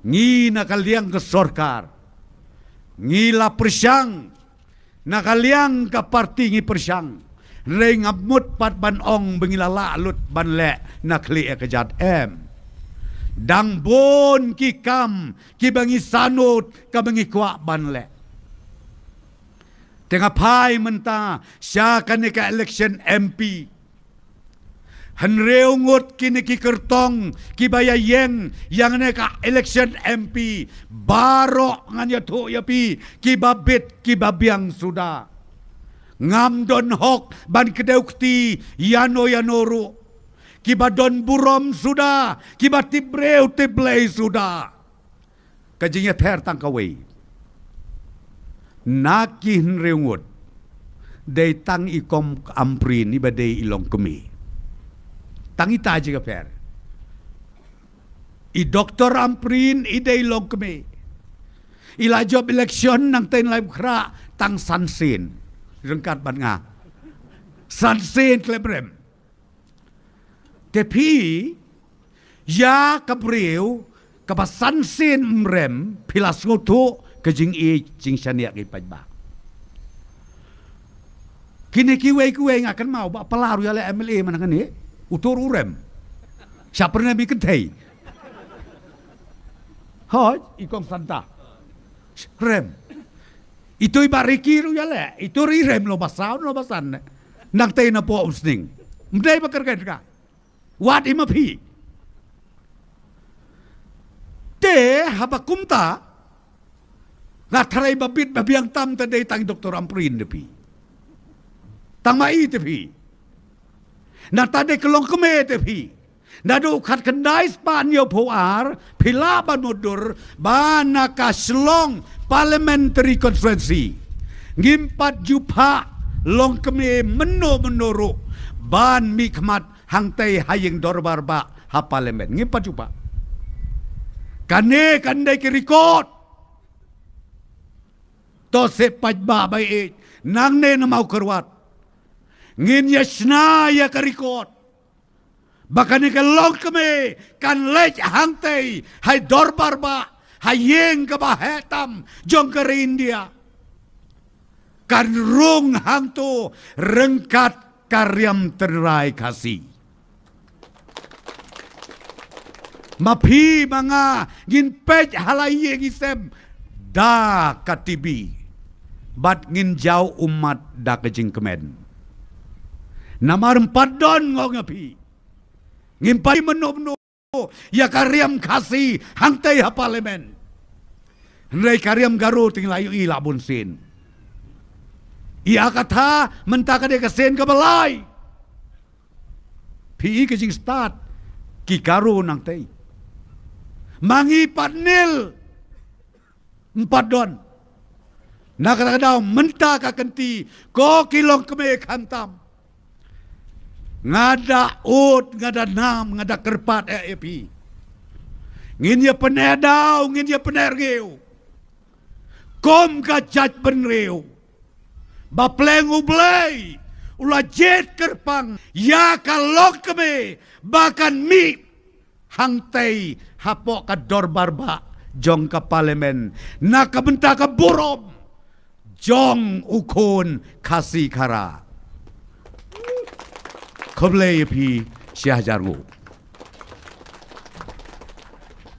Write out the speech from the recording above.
Ngi nakaliang ke sorkar, ngila persyang, nakaliang ke parti ngi persyang, reng abmut pat ban ong bengilala lut ban le nakli kejat dang bon ki kam ki bangi sanut ka bangi kwa ban le. Tengah pai menta syakan ka election MP. Henreu ngut kini ki kertong ki baya yeng yang neka election MP barok nganya tu ya pi ki babit ki babiang sudah ngam don hok ban kedeukti yano yanoru ki badon burom sudah ki batibreu tiblei sudah kajinya ter tangkawai naki henreu ngut dei tang ikom amprin ibadei ilong kemi tangita aja per. I doktor amprin i day log kami. Ila job election nang ten live kra tang sansin. Rengkat ban nga. Sansin klebrem. Tepi ya kabriu kapa sansin mrem pilas ngutu kejing i jing syaniak i pajba. Kini kiwe ngakan mau ba pelaru ya le MLA mana kan ni? Utur urem. Siapa pernah bikin teh? Hoi, ikong santa. Rem. Itu ibariki ru ya le. Itu rem lo basan. Nang teh na po usning. Mdai bakarkan ka. Wat ima pi. Te haba kumta. Ngatarai babit babiang tam tadai tang doktor amprin depi. Tang mai tepi. Na tadi kelong keme tepi. Na do kat kendai Spanyol poar pila ban mudur bana kaslong parliamentary conference. Ngimpat jupa long keme menuru ban mikmat hangtai hayeng dorbarba ha parliament. Ngimpat jupa. Kane kandai kirikot. To sepat ba bai nang ne na mau kerwat. Ngin yasna ya karikot. Bahkan ikalong kami kan lech hangtay hay dorbarba hayeng kabahetam jong ke India. Kan rung hangto rengkat karyam terai kasih. Mapi mga ginpej halayeng isem da katibi. Bat ngin jauh umat da kejing kemen. Nama rempat don ngau ngapi. Ngimpai menu ya karyam kasih hangtai ha parlemen. Hendai karyam garu tinglayu ila bunsin. Ia kata mentaka dia kesen ke belai. Pi kejing start ki garu nang tei. Mangi patnil 4 don. Nak kata mentaka kenti ko kilong keme kantam. Ngada ut, ngada nam, ngada kerpat EP. Ngin ya penedau, ngin ya penergeu. Kom kajat benreu. Bapleng ublay. Ula jet kerpang. Ya kalok keme. Bahkan mi. Hangtay hapok ka dorbarba. Jong ka parlemen. Nakabenta ka burom. Jong ukon kasih kara. Koblai pi Syah Jarwo.